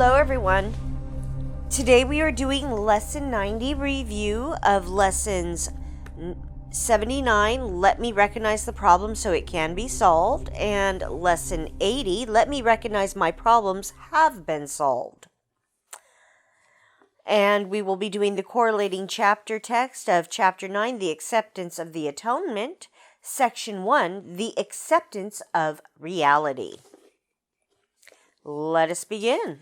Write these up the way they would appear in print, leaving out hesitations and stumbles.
Hello everyone. Today we are doing Lesson 90 review of Lessons 79, Let Me Recognize the Problem So It Can Be Solved, and Lesson 80, Let Me Recognize My Problems Have Been Solved. And we will be doing the correlating chapter text of Chapter 9, The Acceptance of the Atonement, Section 1, The Acceptance of Reality. Let us begin.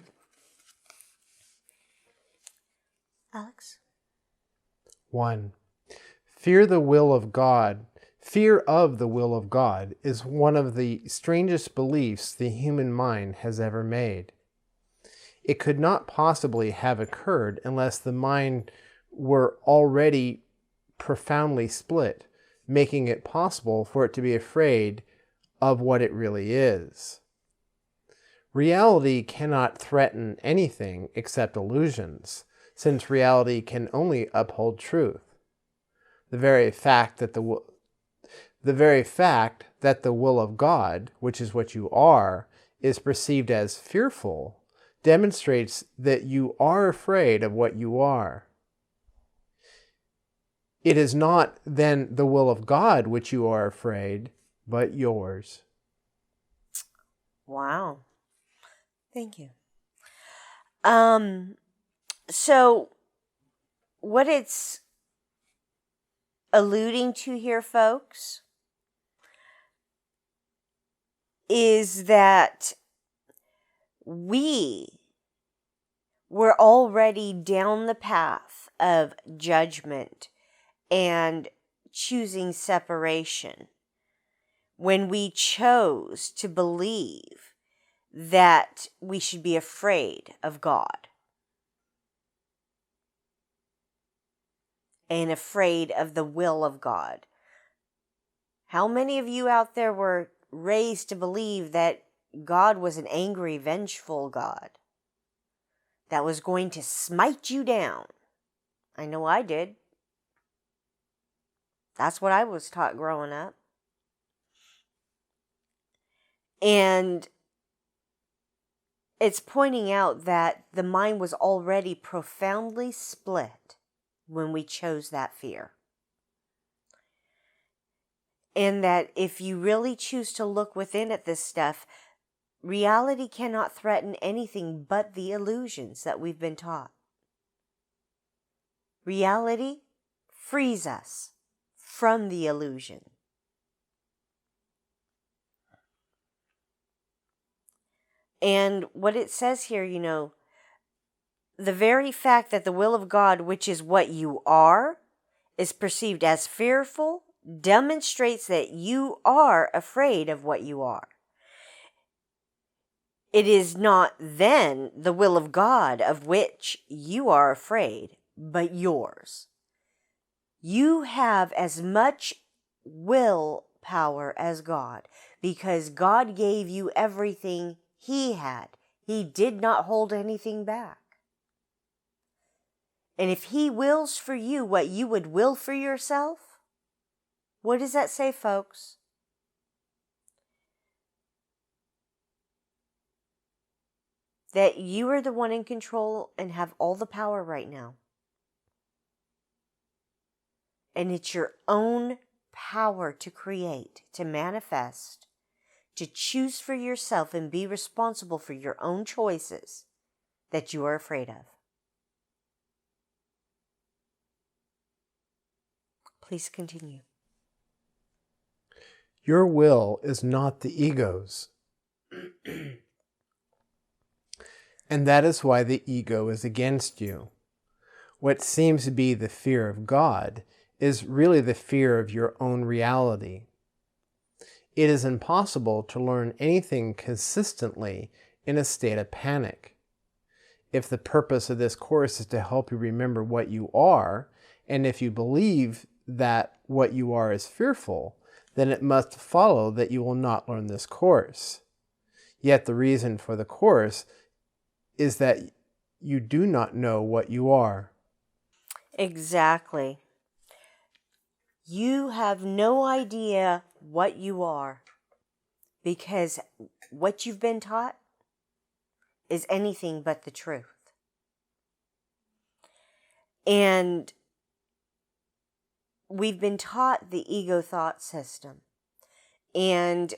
Alex? 1. Fear of the will of God is one of the strangest beliefs the human mind has ever made. It could not possibly have occurred unless the mind were already profoundly split, making it possible for it to be afraid of what it really is. Reality cannot threaten anything except illusions, since reality can only uphold truth. The very fact that the will of God, which is what you are, is perceived as fearful, demonstrates that you are afraid of what you are. It is not then the will of God which you are afraid, but yours. Wow. Thank you. So what it's alluding to here, folks, is that we were already down the path of judgment and choosing separation when we chose to believe that we should be afraid of God and afraid of the will of God. How many of you out there were raised to believe that God was an angry, vengeful God that was going to smite you down? I know I did. That's what I was taught growing up. And it's pointing out that the mind was already profoundly split when we chose that fear. And that if you really choose to look within at this stuff, reality cannot threaten anything but the illusions that we've been taught. Reality frees us from the illusion. And what it says here, the very fact that the will of God, which is what you are, is perceived as fearful, demonstrates that you are afraid of what you are. It is not then the will of God of which you are afraid, but yours. You have as much will power as God, because God gave you everything He had. He did not hold anything back. And if He wills for you what you would will for yourself, what does that say, folks? That you are the one in control and have all the power right now. And it's your own power to create, to manifest, to choose for yourself and be responsible for your own choices that you are afraid of. Please continue. Your will is not the ego's. And that is why the ego is against you. What seems to be the fear of God is really the fear of your own reality. It is impossible to learn anything consistently in a state of panic. If the purpose of this course is to help you remember what you are, and if you believe that what you are is fearful, then it must follow that you will not learn this course. Yet the reason for the course is that you do not know what you are. Exactly. You have no idea what you are, because what you've been taught is anything but the truth. And we've been taught the ego thought system, and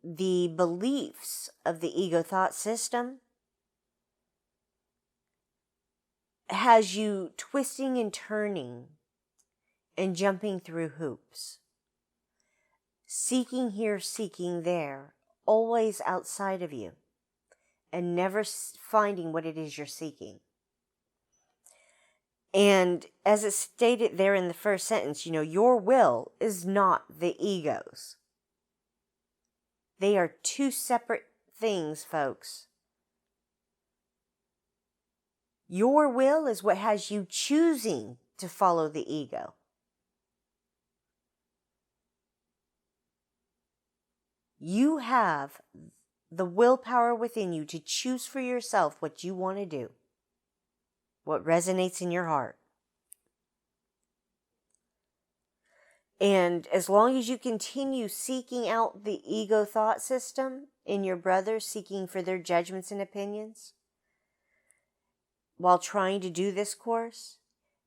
the beliefs of the ego thought system has you twisting and turning and jumping through hoops, seeking here, seeking there, always outside of you, and never finding what it is you're seeking. And as it's stated there in the first sentence, your will is not the ego's. They are two separate things, folks. Your will is what has you choosing to follow the ego. You have the willpower within you to choose for yourself what you want to do, what resonates in your heart. And as long as you continue seeking out the ego thought system in your brothers, seeking for their judgments and opinions, while trying to do this course,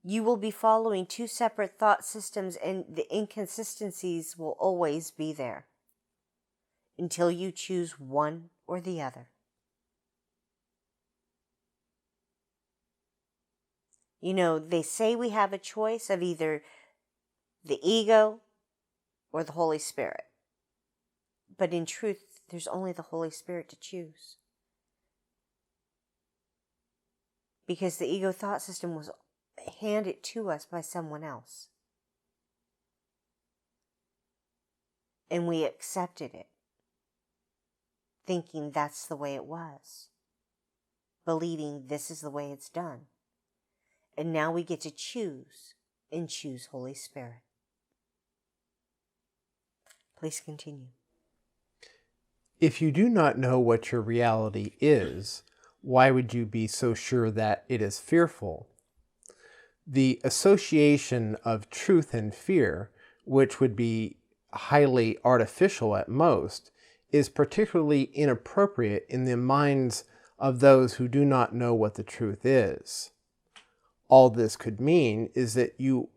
you will be following two separate thought systems, and the inconsistencies will always be there until you choose one or the other. They say we have a choice of either the ego or the Holy Spirit. But in truth, there's only the Holy Spirit to choose. Because the ego thought system was handed to us by someone else. And we accepted it, thinking that's the way it was, believing this is the way it's done. And now we get to choose, and choose Holy Spirit. Please continue. If you do not know what your reality is, why would you be so sure that it is fearful? The association of truth and fear, which would be highly artificial at most, is particularly inappropriate in the minds of those who do not know what the truth is. All this could mean is that you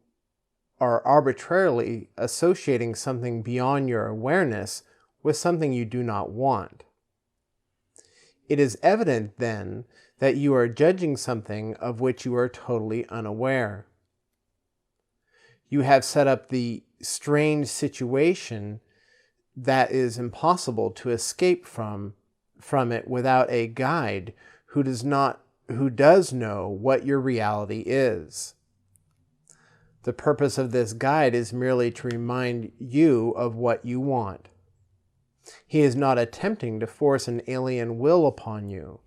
are arbitrarily associating something beyond your awareness with something you do not want. It is evident, then, that you are judging something of which you are totally unaware. You have set up the strange situation that is impossible to escape from it without a guide who does know what your reality is. The purpose of this guide is merely to remind you of what you want. He is not attempting to force an alien will upon you.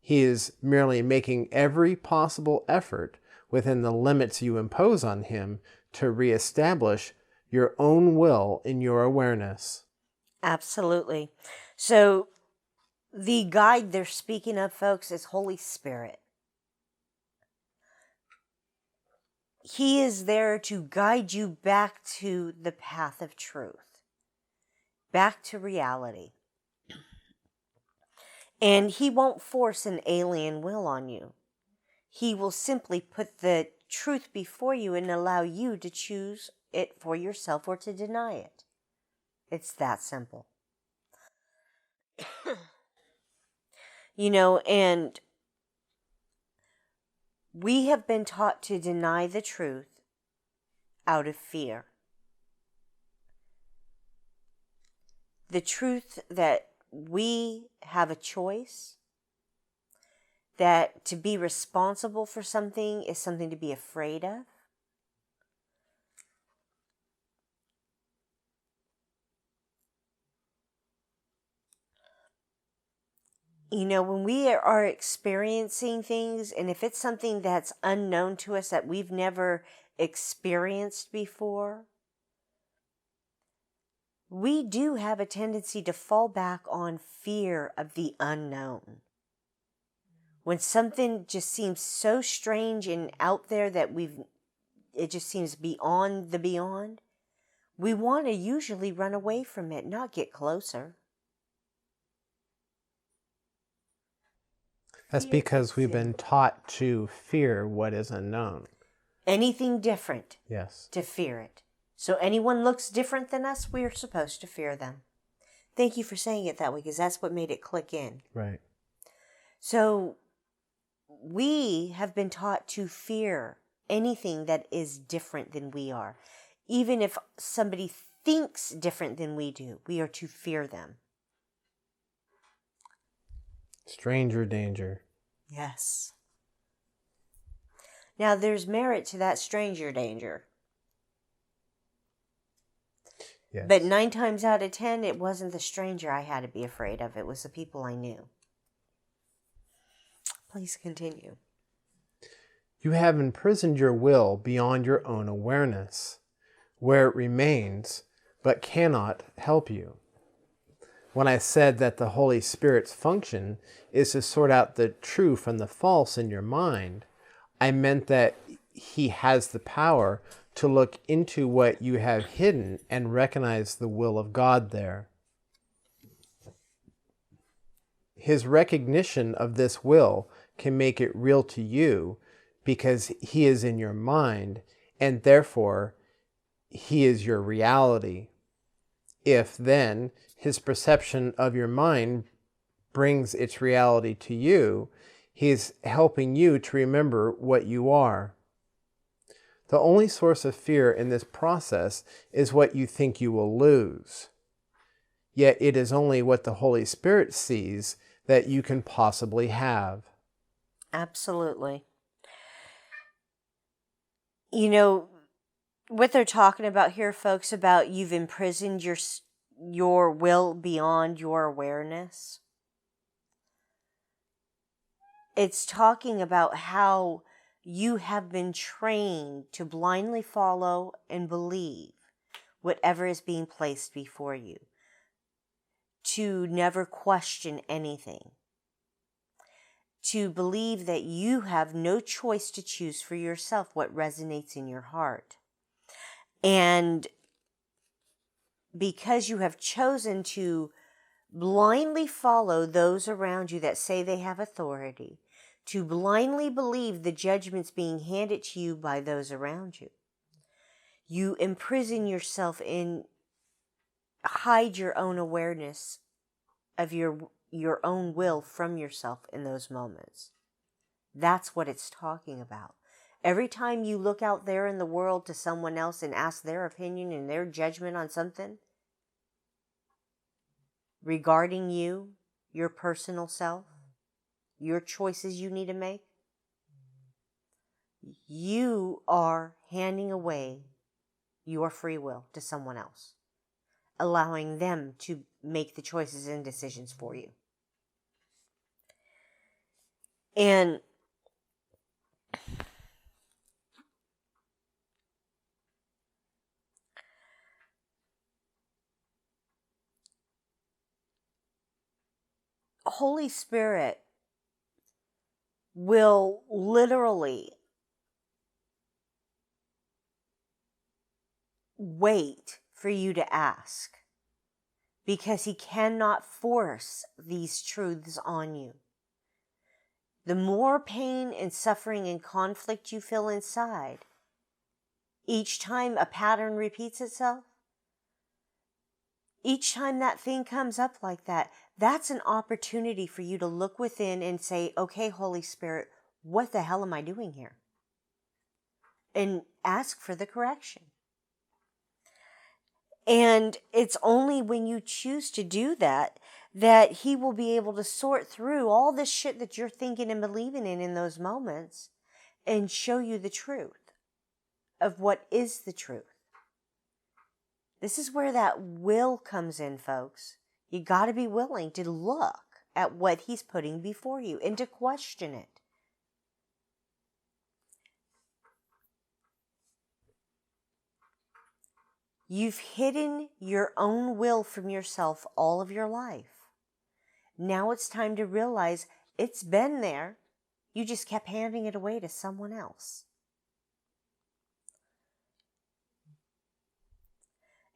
He is merely making every possible effort within the limits you impose on him to reestablish your own will in your awareness. Absolutely. So the guide they're speaking of, folks, is Holy Spirit. He is there to guide you back to the path of truth, back to reality. And he won't force an alien will on you. He will simply put the truth before you and allow you to choose it for yourself or to deny it. It's that simple. And we have been taught to deny the truth out of fear. The truth that we have a choice, that to be responsible for something is something to be afraid of. When we are experiencing things, and if it's something that's unknown to us that we've never experienced before, we do have a tendency to fall back on fear of the unknown. When something just seems so strange and out there that it just seems beyond the beyond, we want to usually run away from it, not get closer. That's because we've been taught to fear what is unknown. Anything different, Yes. to fear it. So anyone looks different than us, we're supposed to fear them. Thank you for saying it that way, because that's what made it click in. Right. So we have been taught to fear anything that is different than we are. Even if somebody thinks different than we do, we are to fear them. Stranger danger. Yes. Now, there's merit to that stranger danger. Yes. But 9 times out of 10, it wasn't the stranger I had to be afraid of. It was the people I knew. Please continue. You have imprisoned your will beyond your own awareness, where it remains, but cannot help you. When I said that the Holy Spirit's function is to sort out the true from the false in your mind, I meant that he has the power to look into what you have hidden and recognize the will of God there. His recognition of this will can make it real to you because he is in your mind, and therefore he is your reality. If then his perception of your mind brings its reality to you, he is helping you to remember what you are. The only source of fear in this process is what you think you will lose. Yet it is only what the Holy Spirit sees that you can possibly have. Absolutely. You know, what they're talking about here, folks, about you've imprisoned your will beyond your awareness. It's talking about how you have been trained to blindly follow and believe whatever is being placed before you, to never question anything, to believe that you have no choice to choose for yourself what resonates in your heart. And because you have chosen to blindly follow those around you that say they have authority, to blindly believe the judgments being handed to you by those around you, you imprison yourself in, hide your own awareness of your own will from yourself in those moments. That's what it's talking about. Every time you look out there in the world to someone else and ask their opinion and their judgment on something regarding you, your personal self, your choices you need to make, you are handing away your free will to someone else, allowing them to make the choices and decisions for you. And Holy Spirit will literally wait for you to ask, because he cannot force these truths on you. The more pain and suffering and conflict you feel inside, each time a pattern repeats itself, each time that thing comes up like that, that's an opportunity for you to look within and say, okay, Holy Spirit, what the hell am I doing here? And ask for the correction. And it's only when you choose to do that that he will be able to sort through all this shit that you're thinking and believing in those moments and show you the truth of what is the truth. This is where that will comes in, folks. You got to be willing to look at what he's putting before you and to question it. You've hidden your own will from yourself all of your life. Now it's time to realize it's been there. You just kept handing it away to someone else.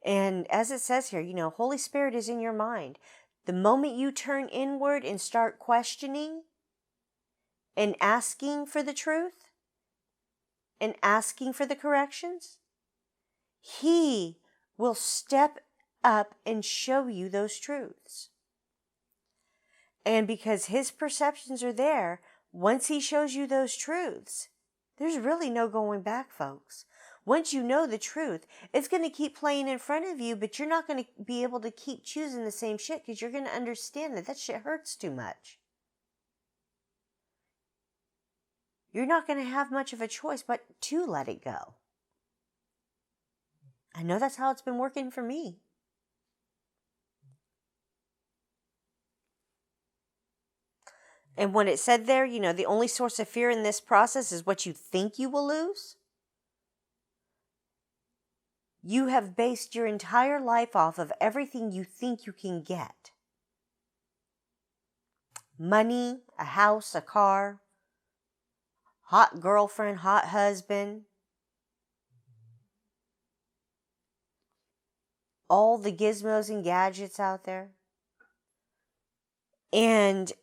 And as it says here, Holy Spirit is in your mind. The moment you turn inward and start questioning, and asking for the truth and asking for the corrections, He will step up and show you those truths. And because His perceptions are there, once He shows you those truths, there's really no going back, folks. Once you know the truth, it's going to keep playing in front of you, but you're not going to be able to keep choosing the same shit because you're going to understand that shit hurts too much. You're not going to have much of a choice but to let it go. I know that's how it's been working for me. And when it said there, the only source of fear in this process is what you think you will lose. You have based your entire life off of everything you think you can get. Money, a house, a car, hot girlfriend, hot husband, all the gizmos and gadgets out there. And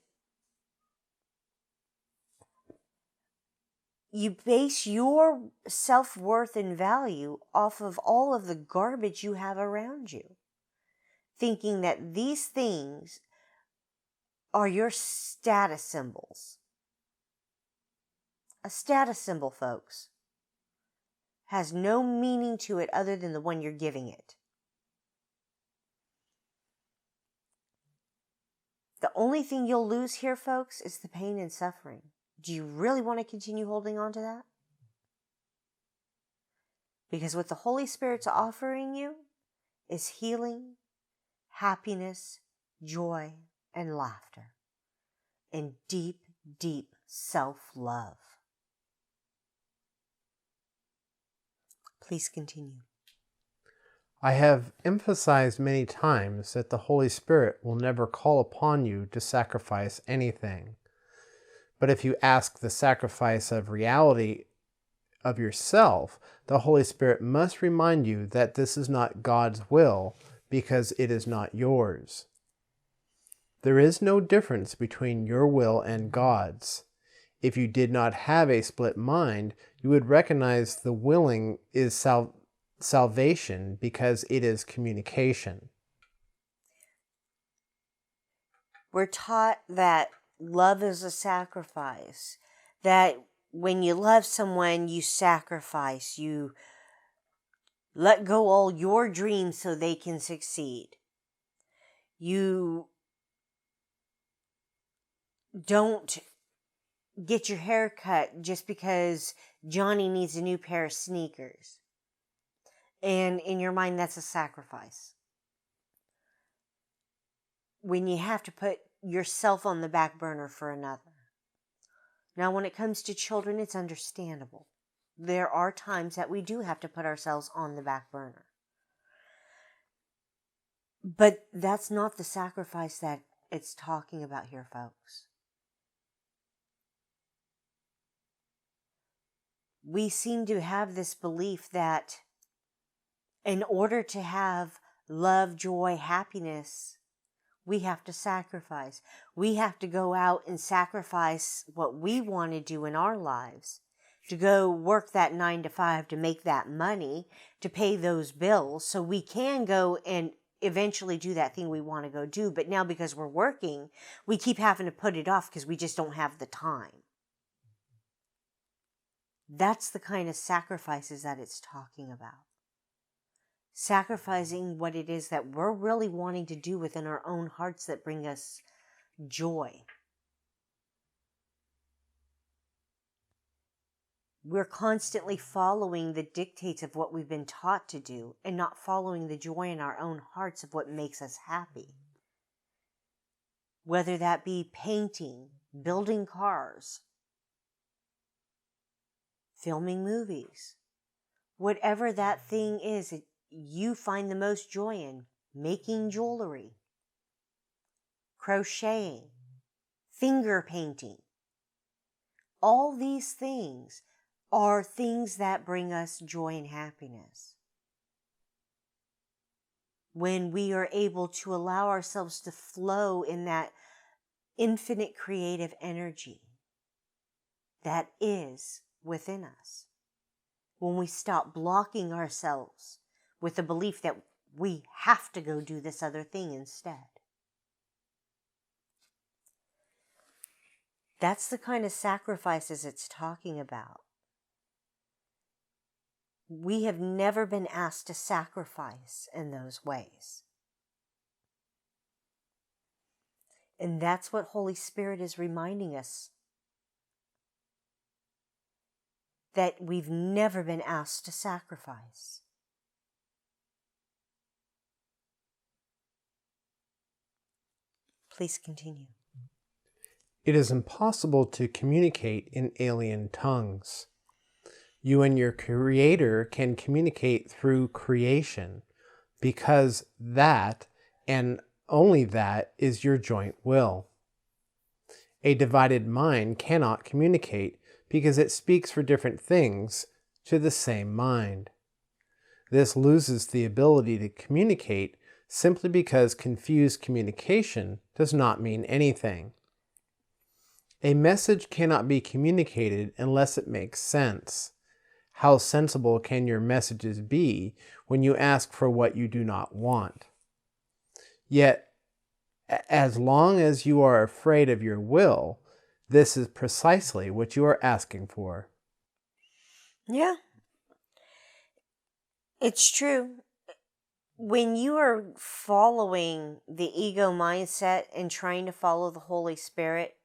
you base your self-worth and value off of all of the garbage you have around you, thinking that these things are your status symbols. A status symbol, folks, has no meaning to it other than the one you're giving it. The only thing you'll lose here, folks, is the pain and suffering. Do you really want to continue holding on to that? Because what the Holy Spirit's offering you is healing, happiness, joy, and laughter, and deep, deep self-love. Please continue. I have emphasized many times that the Holy Spirit will never call upon you to sacrifice anything. But if you ask the sacrifice of reality of yourself, the Holy Spirit must remind you that this is not God's will because it is not yours. There is no difference between your will and God's. If you did not have a split mind, you would recognize the willing is salvation because it is communication. We're taught that love is a sacrifice, that when you love someone, you sacrifice, you let go all your dreams so they can succeed. You don't get your hair cut just because Johnny needs a new pair of sneakers. And in your mind, that's a sacrifice. When you have to put yourself on the back burner for another. Now, when it comes to children, it's understandable. There are times that we do have to put ourselves on the back burner. But that's not the sacrifice that it's talking about here, folks. We seem to have this belief that in order to have love, joy, happiness, we have to sacrifice. We have to go out and sacrifice what we want to do in our lives, to go work that 9 to 5 to make that money, to pay those bills, so we can go and eventually do that thing we want to go do. But now because we're working, we keep having to put it off because we just don't have the time. That's the kind of sacrifices that it's talking about. Sacrificing what it is that we're really wanting to do within our own hearts that bring us joy. We're constantly following the dictates of what we've been taught to do and not following the joy in our own hearts of what makes us happy. Whether that be painting, building cars, filming movies, whatever that thing is that you find the most joy in, making jewelry, crocheting, finger painting. All these things are things that bring us joy and happiness. When we are able to allow ourselves to flow in that infinite creative energy. that is within us. When we stop blocking ourselves with the belief that we have to go do this other thing instead. That's the kind of sacrifices it's talking about. We have never been asked to sacrifice in those ways. And that's what Holy Spirit is reminding us. That we've never been asked to sacrifice. Please continue. It is impossible to communicate in alien tongues. You and your Creator can communicate through creation, because that, and only that, is your joint will. A divided mind cannot communicate because it speaks for different things to the same mind. This loses the ability to communicate simply because confused communication does not mean anything. A message cannot be communicated unless it makes sense. How sensible can your messages be when you ask for what you do not want? Yet, as long as you are afraid of your will, this is precisely what you are asking for. Yeah. It's true. When you are following the ego mindset and trying to follow the Holy Spirit,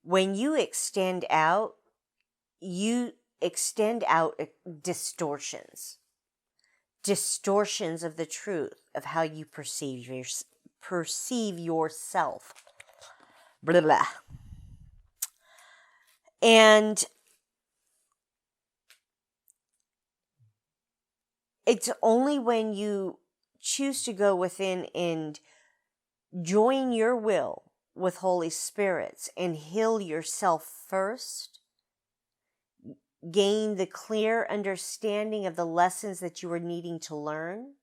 when you extend out distortions. Distortions of the truth of how you perceive yourself. Blah, blah. And it's only when you choose to go within and join your will with Holy Spirit's and heal yourself first, gain the clear understanding of the lessons that you are needing to learn,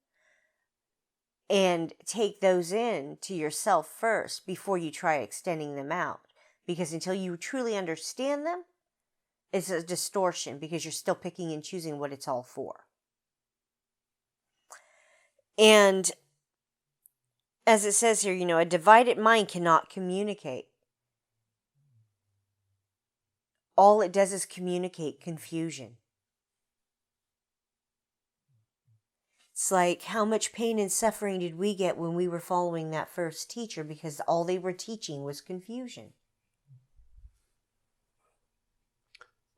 and take those in to yourself first before you try extending them out. Because until you truly understand them, it's a distortion because you're still picking and choosing what it's all for. And as it says here, a divided mind cannot communicate. All it does is communicate confusion. It's like, how much pain and suffering did we get when we were following that first teacher because all they were teaching was confusion?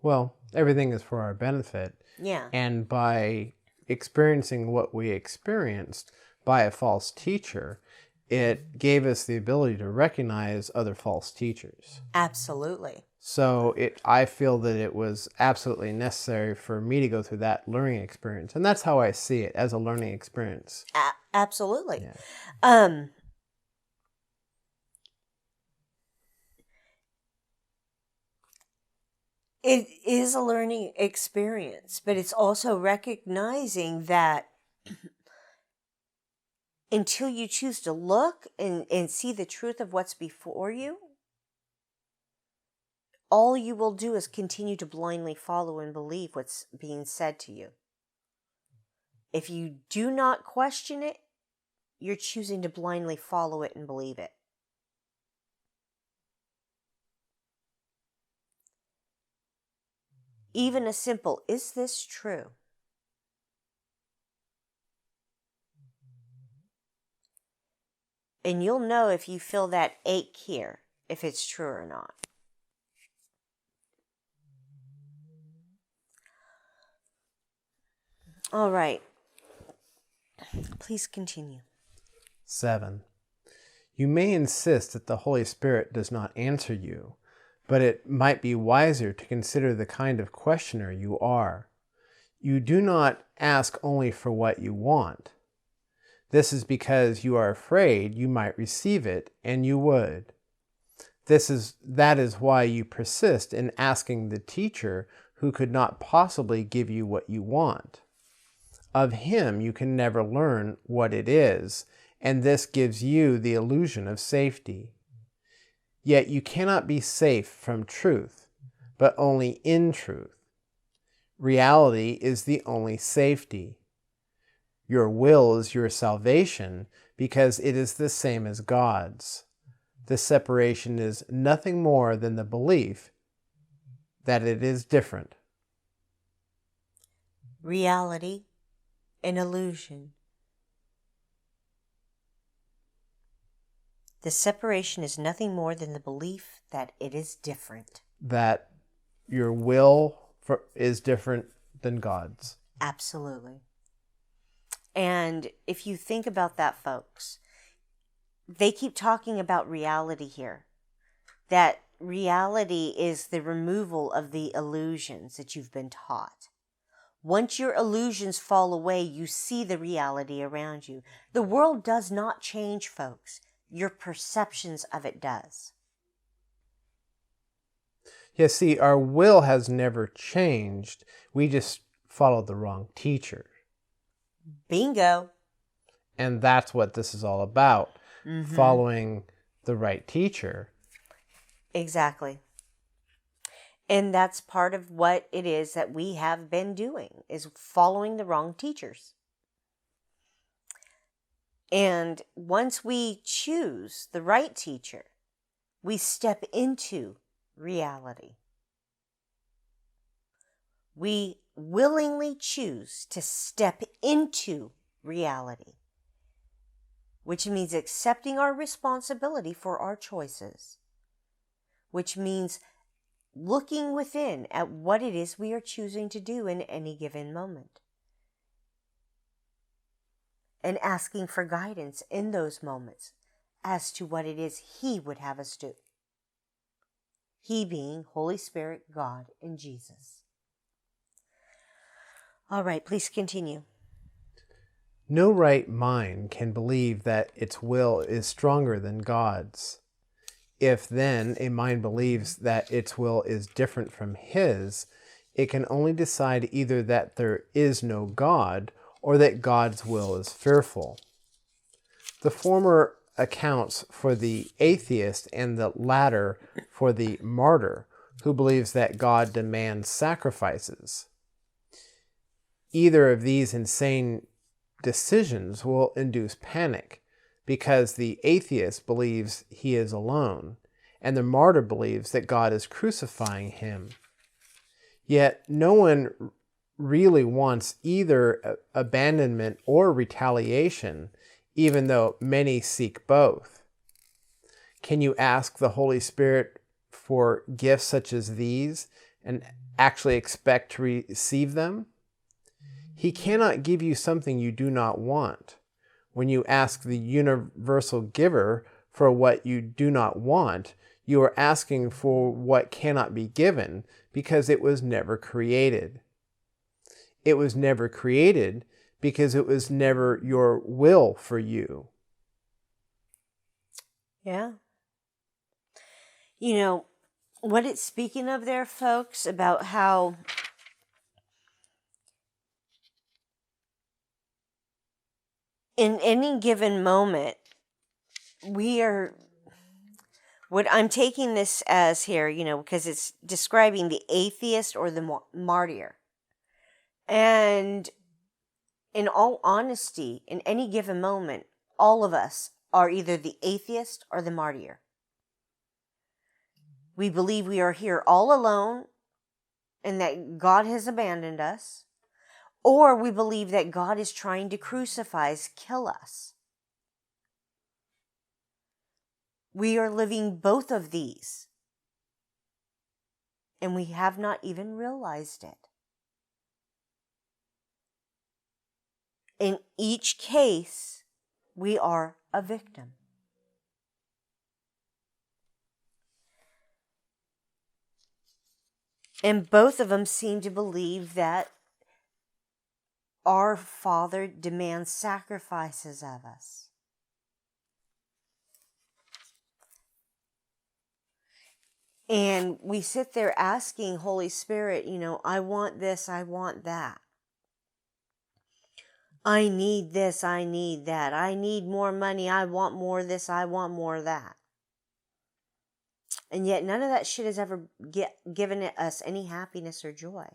Well, everything is for our benefit. Yeah. And by experiencing what we experienced by a false teacher, it gave us the ability to recognize other false teachers. Absolutely. So I feel that it was absolutely necessary for me to go through that learning experience. And that's how I see it, as a learning experience. Absolutely. Yeah. It is a learning experience, but it's also recognizing that until you choose to look and see the truth of what's before you, all you will do is continue to blindly follow and believe what's being said to you. If you do not question it, you're choosing to blindly follow it and believe it. Even a simple, is this true? And you'll know if you feel that ache here, if it's true or not. All right. Please continue. 7. You may insist that the Holy Spirit does not answer you, but it might be wiser to consider the kind of questioner you are. You do not ask only for what you want. This is because you are afraid you might receive it, and you would. That is why you persist in asking the teacher who could not possibly give you what you want. Of him you can never learn what it is, and this gives you the illusion of safety. Yet you cannot be safe from truth, but only in truth. Reality is the only safety. Your will is your salvation because it is the same as God's. This separation is nothing more than the belief that it is different. Reality, an illusion. The separation is nothing more than the belief that it is different. That your will is different than God's. Absolutely. And if you think about that, folks, they keep talking about reality here. That reality is the removal of the illusions that you've been taught. Once your illusions fall away, you see the reality around you. The world does not change, folks. Your perceptions of it does. Yes, see, our will has never changed. We just followed the wrong teacher. Bingo. And that's what this is all about. Mm-hmm. Following the right teacher. Exactly. And that's part of what it is that we have been doing, is following the wrong teachers. And once we choose the right teacher, we step into reality. We willingly choose to step into reality, which means accepting our responsibility for our choices, which means looking within at what it is we are choosing to do in any given moment, and asking for guidance in those moments as to what it is He would have us do. He being Holy Spirit, God, and Jesus. All right, please continue. No right mind can believe that its will is stronger than God's. If then a mind believes that its will is different from His, it can only decide either that there is no God or that God's will is fearful. The former accounts for the atheist and the latter for the martyr who believes that God demands sacrifices. Either of these insane decisions will induce panic because the atheist believes he is alone and the martyr believes that God is crucifying him. Yet no one really wants either abandonment or retaliation, even though many seek both. Can you ask the Holy Spirit for gifts such as these and actually expect to receive them? He cannot give you something you do not want. When you ask the universal giver for what you do not want, you are asking for what cannot be given because it was never created. It was never created because it was never your will for you. Yeah. You know, what it's speaking of there, folks, about how in any given moment, we are, what I'm taking this as here, because it's describing the atheist or the martyr. And in all honesty, in any given moment, all of us are either the atheist or the martyr. We believe we are here all alone and that God has abandoned us, or we believe that God is trying to crucify us, kill us. We are living both of these, and we have not even realized it. In each case, we are a victim. And both of them seem to believe that our Father demands sacrifices of us. And we sit there asking Holy Spirit, I want this, I want that. I need this, I need that. I need more money, I want more of this, I want more of that. And yet none of that shit has ever given us any happiness or joy.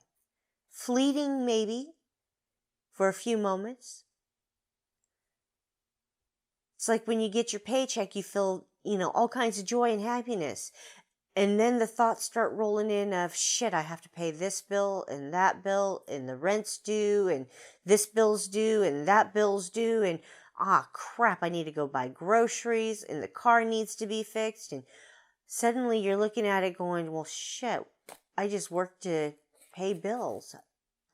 Fleeting, maybe, for a few moments. It's like when you get your paycheck, you feel, all kinds of joy and happiness. And then the thoughts start rolling in of, shit, I have to pay this bill, and the rent's due, and this bill's due, and that bill's due, and crap, I need to go buy groceries, and the car needs to be fixed, and suddenly you're looking at it going, well, shit, I just worked to pay bills.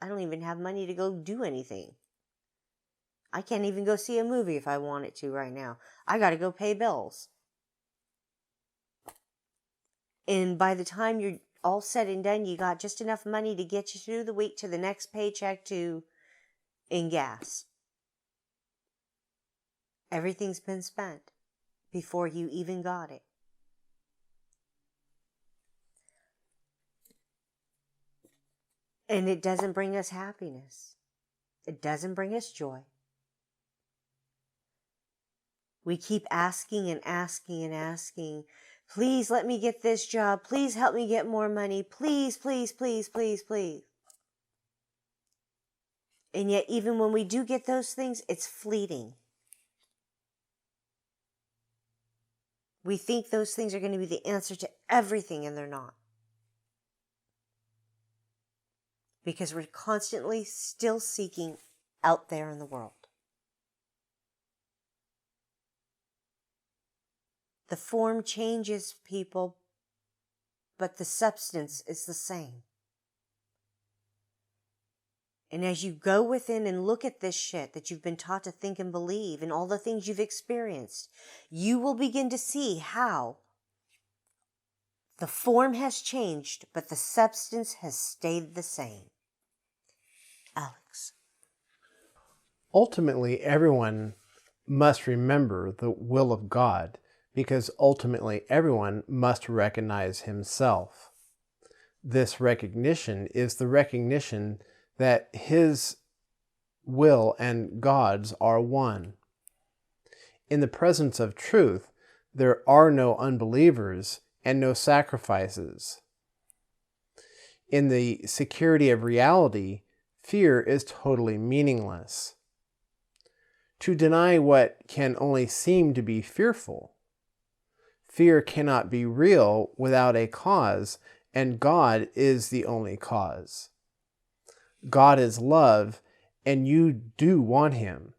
I don't even have money to go do anything. I can't even go see a movie if I wanted to right now. I got to go pay bills. And by the time you're all said and done, you got just enough money to get you through the week to the next paycheck in gas. Everything's been spent before you even got it. And it doesn't bring us happiness. It doesn't bring us joy. We keep asking and asking and asking, please let me get this job. Please help me get more money. Please, please, please, please, please. And yet even when we do get those things, it's fleeting. We think those things are going to be the answer to everything, and they're not. Because we're constantly still seeking out there in the world. The form changes, people, but the substance is the same. And as you go within and look at this shit that you've been taught to think and believe and all the things you've experienced, you will begin to see how the form has changed, but the substance has stayed the same. Alex. Ultimately, everyone must remember the will of God, because ultimately everyone must recognize himself. This recognition is the recognition that his will and God's are one. In the presence of truth, there are no unbelievers and no sacrifices. In the security of reality, fear is totally meaningless. To deny what can only seem to be fearful. Fear cannot be real without a cause, and God is the only cause. God is love, and you do want him.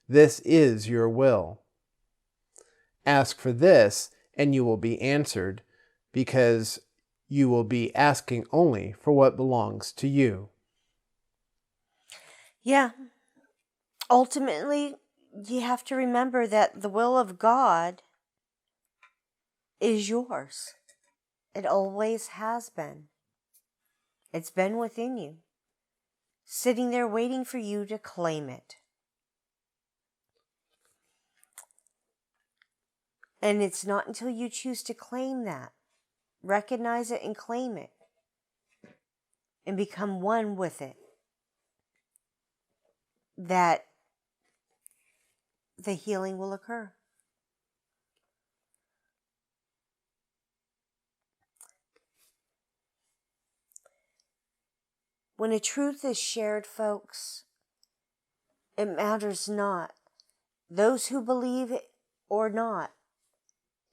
This is your will. Ask for this, and you will be answered, because you will be asking only for what belongs to you. Yeah. Ultimately, you have to remember that the will of God is yours. It always has been. It's been within you, sitting there waiting for you to claim it. And it's not until you choose to claim that, recognize it and claim it, and become one with it, that the healing will occur. When a truth is shared, folks, it matters not. Those who believe it or not,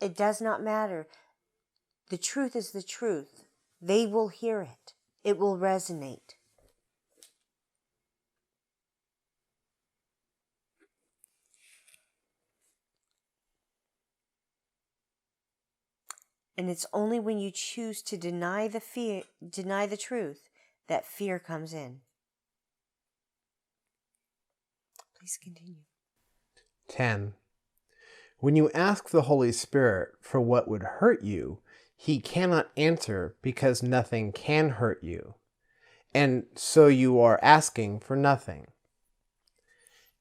it does not matter. The truth is the truth. They will hear it. It will resonate. And it's only when you choose to deny the truth, that fear comes in. Please continue. 10. When you ask the Holy Spirit for what would hurt you, he cannot answer because nothing can hurt you. And so you are asking for nothing.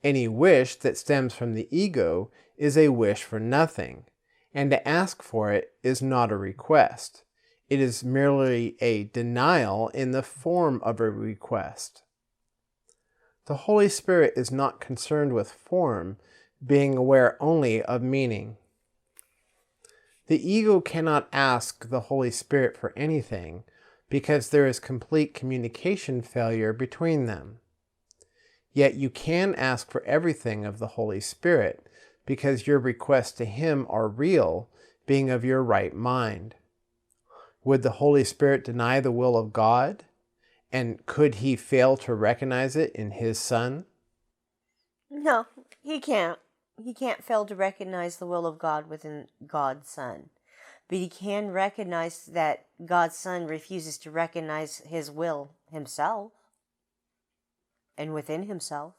Any wish that stems from the ego is a wish for nothing, and to ask for it is not a request. It is merely a denial in the form of a request. The Holy Spirit is not concerned with form, being aware only of meaning. The ego cannot ask the Holy Spirit for anything because there is complete communication failure between them. Yet you can ask for everything of the Holy Spirit because your requests to Him are real, being of your right mind. Would the Holy Spirit deny the will of God? And could He fail to recognize it in His Son? No, he can't. He can't fail to recognize the will of God within God's Son. But he can recognize that God's Son refuses to recognize his will himself and within himself.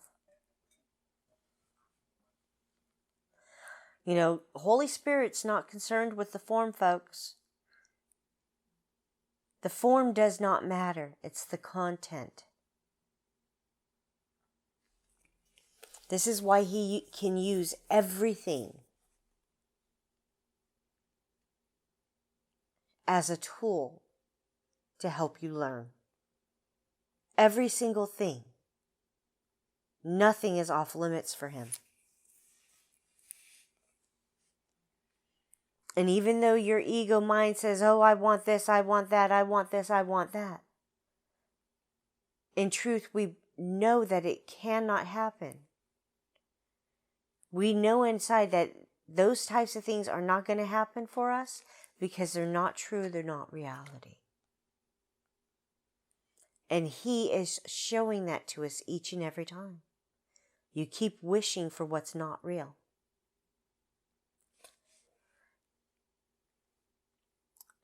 You know, Holy Spirit's not concerned with the form, folks. The form does not matter. It's the content. This is why he can use everything as a tool to help you learn. Every single thing. Nothing is off limits for him. And even though your ego mind says, oh, I want this, I want that, I want this, I want that. In truth, we know that it cannot happen. We know inside that those types of things are not going to happen for us because they're not true, they're not reality. And he is showing that to us each and every time. You keep wishing for what's not real.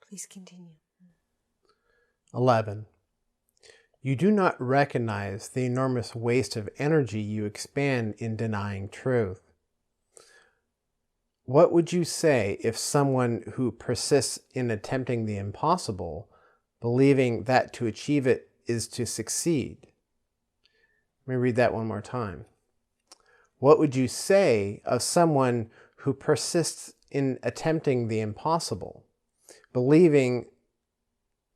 Please continue. 11. You do not recognize the enormous waste of energy you expend in denying truth. What would you say if someone who persists in attempting the impossible, believing that to achieve it is to succeed? Let me read that one more time. What would you say of someone who persists in attempting the impossible, believing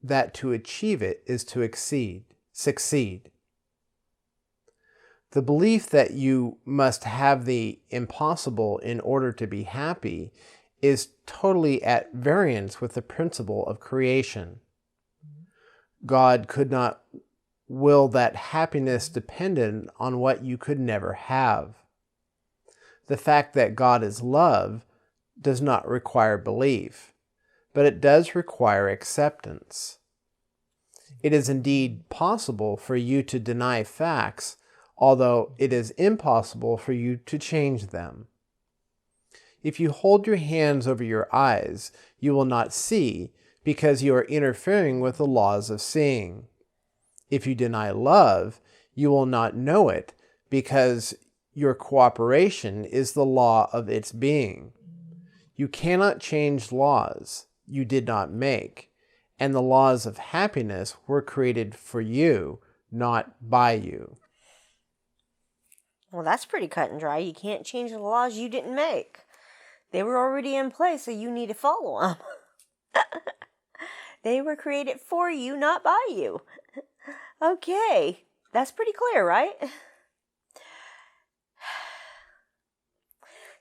that to achieve it is to succeed? The belief that you must have the impossible in order to be happy is totally at variance with the principle of creation. God could not will that happiness depended on what you could never have. The fact that God is love does not require belief, but it does require acceptance. It is indeed possible for you to deny facts, although it is impossible for you to change them. If you hold your hands over your eyes, you will not see, because you are interfering with the laws of seeing. If you deny love, you will not know it, because your cooperation is the law of its being. You cannot change laws you did not make, and the laws of happiness were created for you, not by you. Well, that's pretty cut and dry. You can't change the laws you didn't make. They were already in place, so you need to follow them. They were created for you, not by you. Okay, that's pretty clear, right?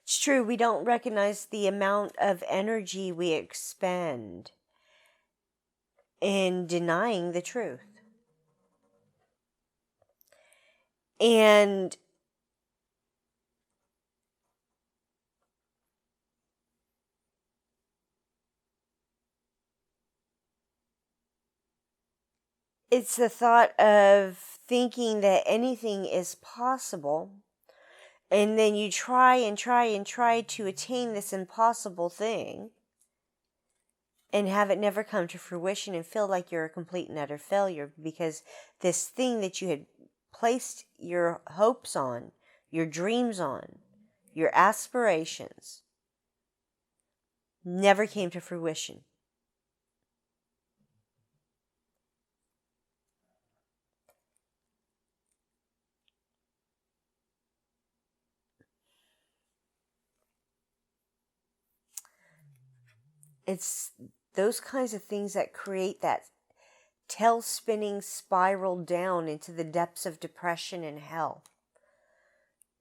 It's true, we don't recognize the amount of energy we expend in denying the truth. And it's the thought of thinking that anything is possible, and then you try and try and try to attain this impossible thing and have it never come to fruition and feel like you're a complete and utter failure because this thing that you had placed your hopes on, your dreams on, your aspirations never came to fruition. It's those kinds of things that create that tail-spinning spiral down into the depths of depression and hell.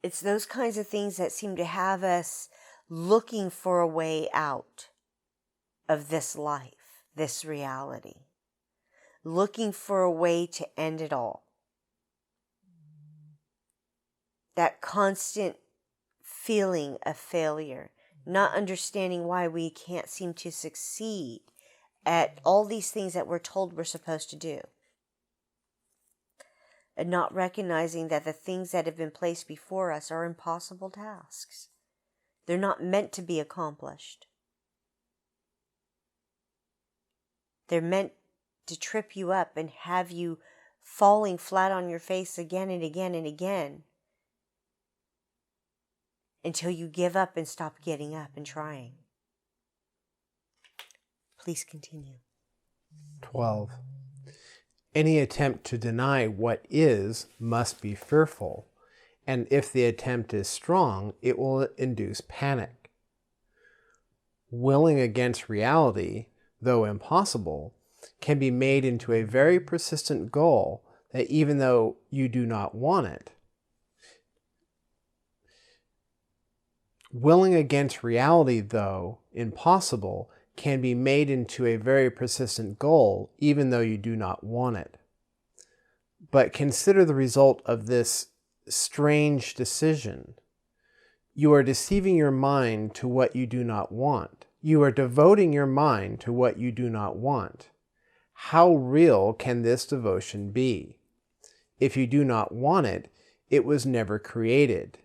It's those kinds of things that seem to have us looking for a way out. of this life, this reality, looking for a way to end it all. That constant feeling of failure, not understanding why we can't seem to succeed at all these things that we're told we're supposed to do. And not recognizing that the things that have been placed before us are impossible tasks. They're not meant to be accomplished. They're meant to trip you up and have you falling flat on your face again and again and again until you give up and stop getting up and trying. Please continue. 12. Any attempt to deny what is must be fearful, and if the attempt is strong, it will induce panic. Willing against reality, though impossible, can be made into a very persistent goal that even though you do not want it, willing against reality, though impossible, can be made into a very persistent goal, even though you do not want it. But consider the result of this strange decision. You are deceiving your mind to what you do not want. You are devoting your mind to what you do not want. How real can this devotion be? If you do not want it, it was never created.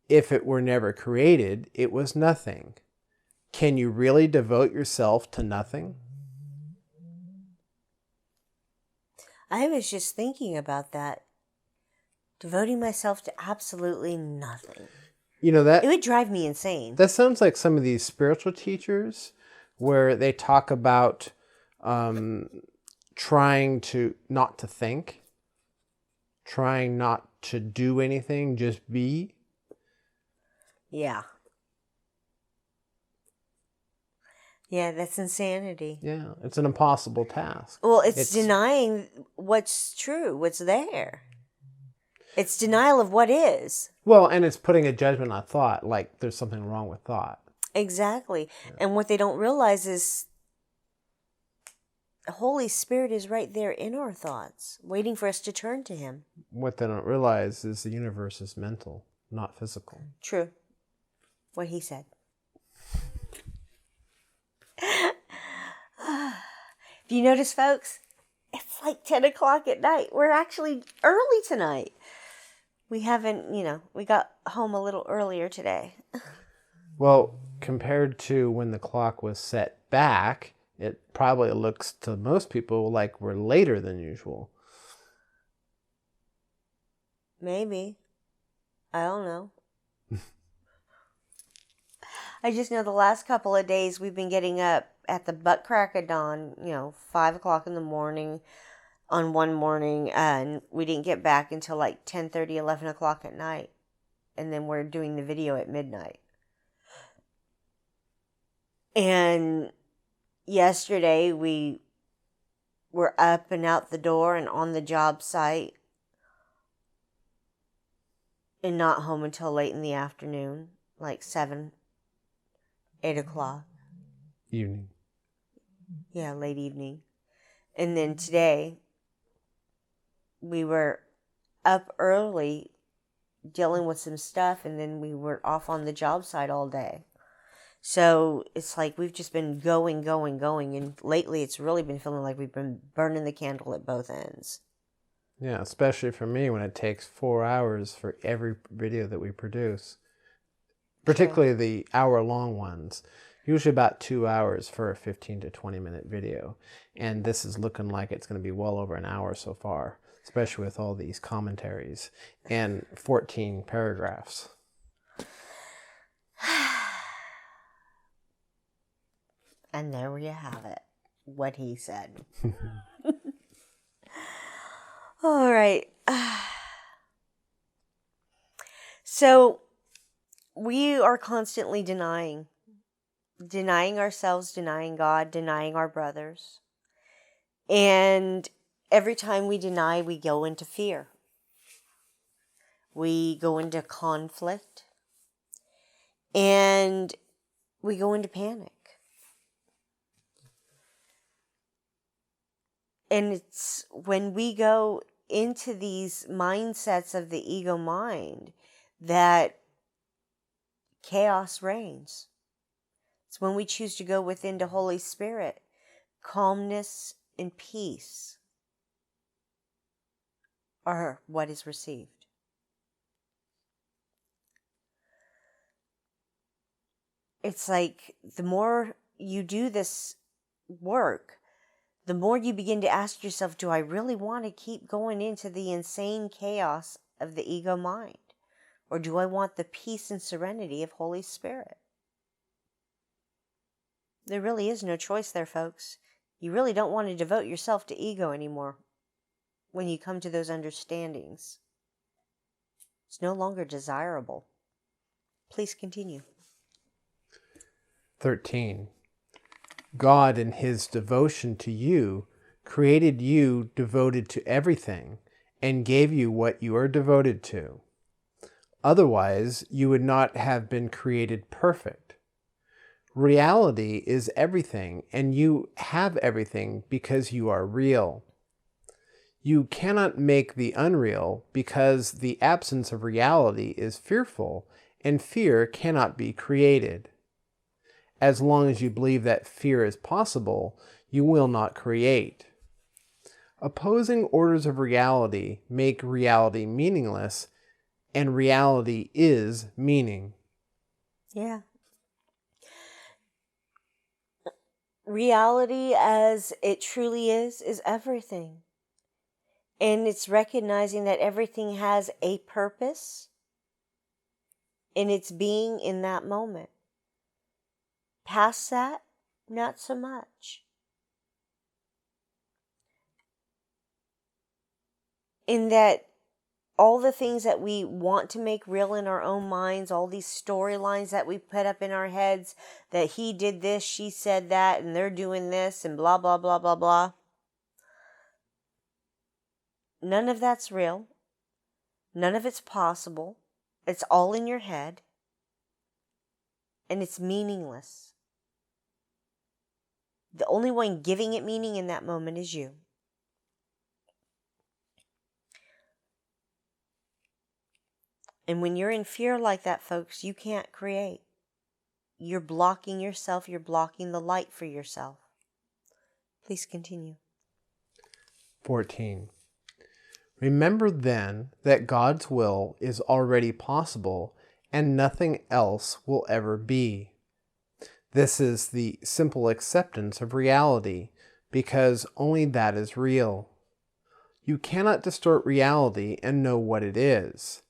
If it were never created, it was nothing. Can you really devote yourself to nothing? I was just thinking about that. Devoting myself to absolutely nothing. You know, that it would drive me insane. That sounds like some of these spiritual teachers where they talk about trying to not to think, trying not to do anything, just be. Yeah. Yeah, that's insanity. Yeah, it's an impossible task. Well, it's denying what's true, what's there. It's denial of what is. Well, and it's putting a judgment on thought, like there's something wrong with thought. Exactly. Yeah. And what they don't realize is the Holy Spirit is right there in our thoughts, waiting for us to turn to Him. What they don't realize is the universe is mental, not physical. True. What he said. If you notice, folks, it's like 10 o'clock at night. We're actually early tonight. We haven't, we got home a little earlier today. Well, compared to when the clock was set back, it probably looks to most people like we're later than usual. Maybe. I don't know. I just know the last couple of days we've been getting up at the butt crack of dawn, 5 o'clock in the morning on one morning, and we didn't get back until like 10:30, 11 o'clock at night. And then we're doing the video at midnight. And yesterday we were up and out the door and on the job site and not home until late in the afternoon, like 7, 8 o'clock. Evening. Yeah, late evening. And then today, we were up early dealing with some stuff, and then we were off on the job site all day. So it's like we've just been going, and lately it's really been feeling like we've been burning the candle at both ends. Yeah, especially for me when it takes 4 hours for every video that we produce. Particularly the hour-long ones. Usually about 2 hours for a 15 to 20 minute video. And this is looking like it's going to be well over an hour so far, especially with all these commentaries and 14 paragraphs. And there you have it. What he said. All right. So we are constantly denying ourselves, denying God, denying our brothers. And every time we deny, we go into fear. We go into conflict. And we go into panic. And it's when we go into these mindsets of the ego mind that chaos reigns. It's when we choose to go within to Holy Spirit, calmness and peace are what is received. It's like the more you do this work, the more you begin to ask yourself, do I really want to keep going into the insane chaos of the ego mind? Or do I want the peace and serenity of Holy Spirit? There really is no choice there, folks. You really don't want to devote yourself to ego anymore when you come to those understandings. It's no longer desirable. Please continue. 13. God, in his devotion to you, created you devoted to everything and gave you what you are devoted to. Otherwise, you would not have been created perfect. Reality is everything, and you have everything because you are real. You cannot make the unreal because the absence of reality is fearful, and fear cannot be created. As long as you believe that fear is possible, you will not create. Opposing orders of reality make reality meaningless, and reality is meaning. Yeah. Reality as it truly is everything. And it's recognizing that everything has a purpose in its being in that moment. Past that, not so much. In that all the things that we want to make real in our own minds, all these storylines that we put up in our heads, that he did this, she said that, and they're doing this, and blah, blah, blah, blah, blah. None of that's real. None of it's possible. It's all in your head. And it's meaningless. The only one giving it meaning in that moment is you. And when you're in fear like that, folks, you can't create. You're blocking yourself. You're blocking the light for yourself. Please continue. 14. Remember then that God's will is already possible and nothing else will ever be. This is the simple acceptance of reality, because only that is real. You cannot distort reality and know what it is.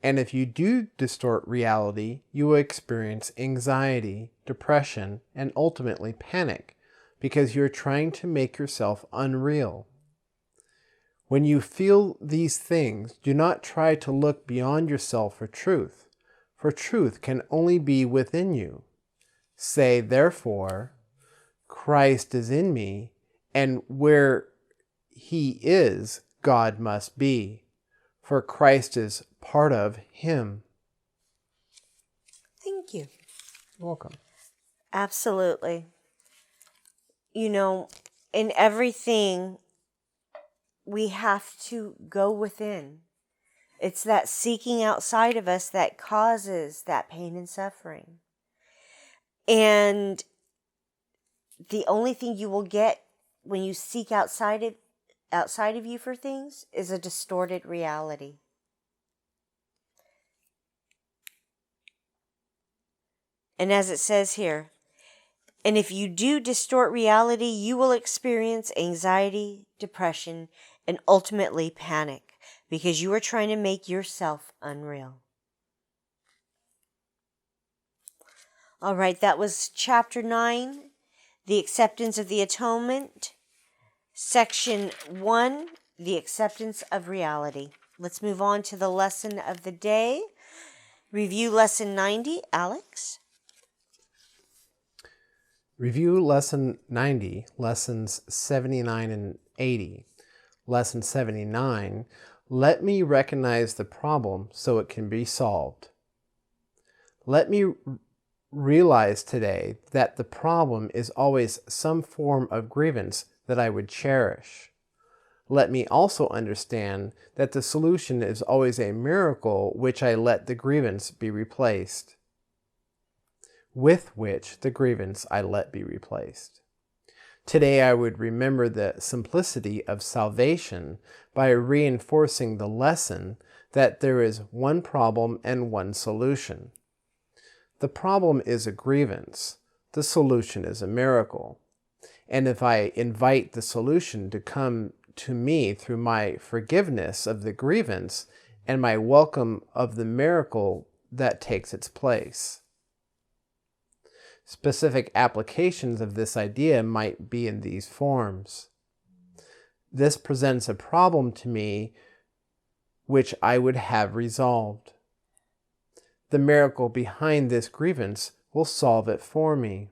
And if you do distort reality, you will experience anxiety, depression, and ultimately panic, because you're trying to make yourself unreal. When you feel these things, do not try to look beyond yourself for truth can only be within you. Say, therefore, Christ is in me, and where he is, God must be, for Christ is part of him. Thank you. You're welcome. Absolutely. You know, in everything, we have to go within. It's that seeking outside of us that causes that pain and suffering. And the only thing you will get when you seek outside of you for things is a distorted reality. And as it says here, and if you do distort reality, you will experience anxiety, depression, and ultimately panic, because you are trying to make yourself unreal. All right, that was chapter 9, the acceptance of the atonement. Section 1, the acceptance of reality. Let's move on to the lesson of the day. Review lesson 90, Alex. Review lesson 90, lessons 79 and 80. Lesson 79, let me recognize the problem so it can be solved. Let me realize today that the problem is always some form of grievance that I would cherish. let me also understand that the solution is always a miracle which I let the grievance be replaced. With which the grievance I let be replaced. Today I would remember the simplicity of salvation by reinforcing the lesson that there is one problem and one solution. The problem is a grievance. The solution is a miracle. And if I invite the solution to come to me through my forgiveness of the grievance and my welcome of the miracle that takes its place. Specific applications of this idea might be in these forms. This presents a problem to me which I would have resolved. The miracle behind this grievance will solve it for me.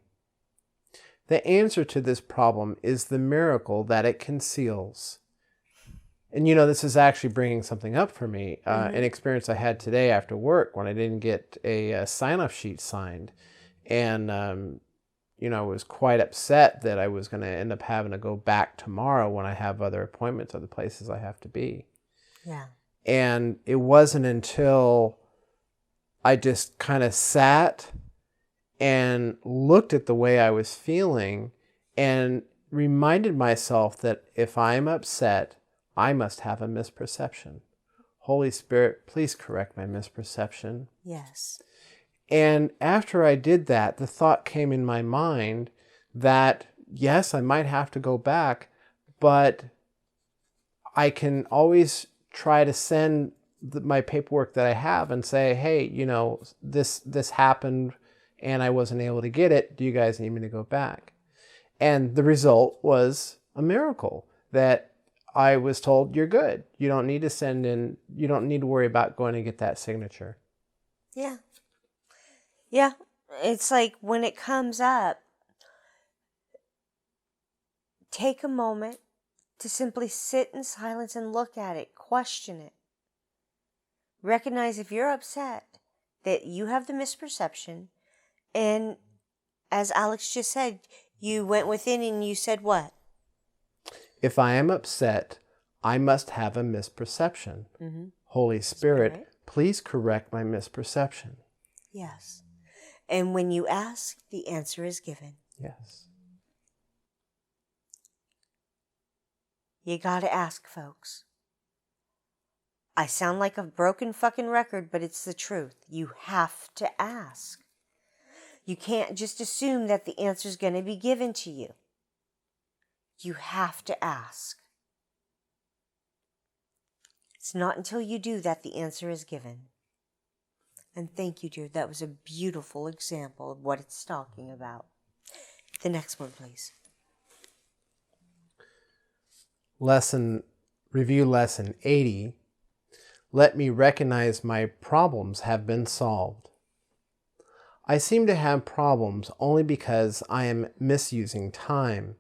The answer to this problem is the miracle that it conceals. And this is actually bringing something up for me. An experience I had today after work when I didn't get a sign-off sheet signed. And, I was quite upset that I was going to end up having to go back tomorrow when I have other appointments, other places I have to be. Yeah. And it wasn't until I just kind of sat and looked at the way I was feeling and reminded myself that if I'm upset, I must have a misperception. Holy Spirit, please correct my misperception. Yes. And after I did that, the thought came in my mind that, yes, I might have to go back, but I can always try to send my paperwork that I have and say, hey, this happened and I wasn't able to get it. Do you guys need me to go back? And the result was a miracle that I was told, you're good. You don't need to you don't need to worry about going to get that signature. Yeah. Yeah. It's like when it comes up, take a moment to simply sit in silence and look at it, question it. Recognize if you're upset that you have the misperception. And as Alex just said, you went within and you said what? If I am upset, I must have a misperception. Mm-hmm. Holy Spirit, please correct my misperception. Yes. And when you ask, the answer is given. Yes. You gotta ask, folks. I sound like a broken fucking record, but it's the truth. You have to ask. You can't just assume that the answer's going to be given to you. You have to ask. It's not until you do that the answer is given. And thank you, dear. That was a beautiful example of what it's talking about. The next one, please. Review lesson 80. Let me recognize my problems have been solved. I seem to have problems only because I am misusing time.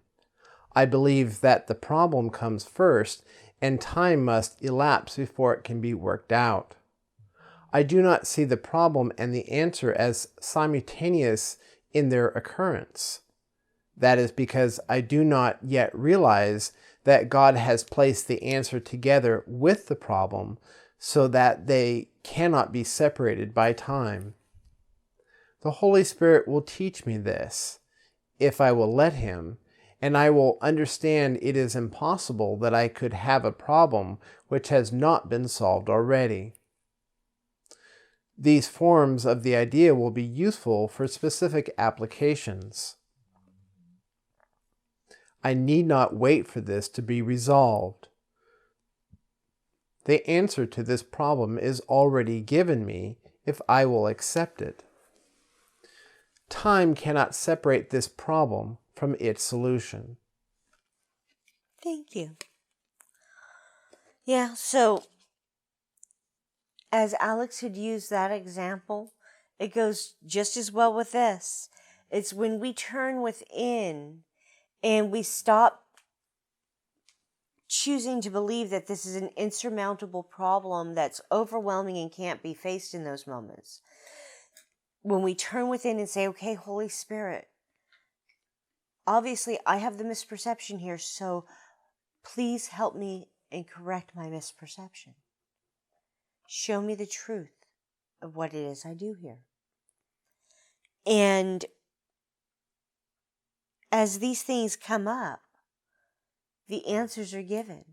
I believe that the problem comes first and time must elapse before it can be worked out. I do not see the problem and the answer as simultaneous in their occurrence. That is because I do not yet realize that God has placed the answer together with the problem so that they cannot be separated by time. The Holy Spirit will teach me this, if I will let Him, and I will understand it is impossible that I could have a problem which has not been solved already. These forms of the idea will be useful for specific applications. I need not wait for this to be resolved. The answer to this problem is already given me if I will accept it. Time cannot separate this problem from its solution. Thank you. Yeah, so as Alex had used that example, it goes just as well with this. It's when we turn within and we stop choosing to believe that this is an insurmountable problem that's overwhelming and can't be faced in those moments. When we turn within and say, okay, Holy Spirit, obviously I have the misperception here, so Please help me and correct my misperception. Show me the truth of what it is I do here. And as these things come up, the answers are given.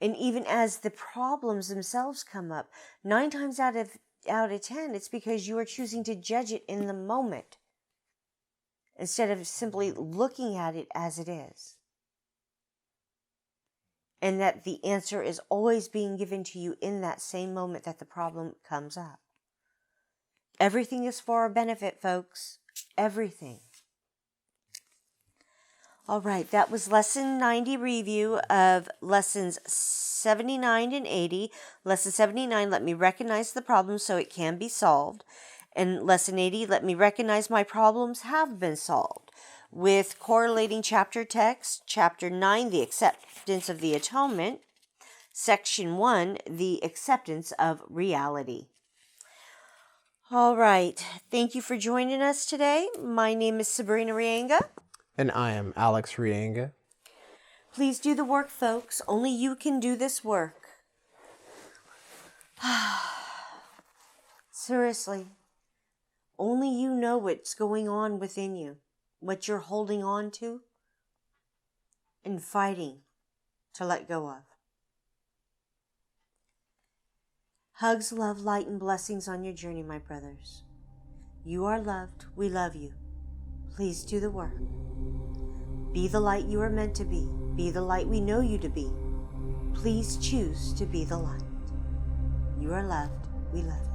And even as the problems themselves come up, 9 times out of 10, it's because you are choosing to judge it in the moment instead of simply looking at it as it is. And that the answer is always being given to you in that same moment that the problem comes up. Everything is for our benefit, folks. Everything. All right, that was Lesson 90 review of Lessons 79 and 80. Lesson 79, let me recognize the problem so it can be solved. And Lesson 80, let me recognize my problems have been solved. With correlating chapter text, Chapter 9, the acceptance of the atonement. Section 1, the acceptance of reality. All right, thank you for joining us today. My name is Sabrina Reyenga. And I am Alex Reyenga. Please do the work, folks. Only you can do this work. Seriously. Only you know what's going on within you, what you're holding on to and fighting to let go of. Hugs, love, light, and blessings on your journey, my brothers. You are loved. We love you. Please do the work. Be the light you are meant to be. Be the light we know you to be. Please choose to be the light. You are loved. We love you.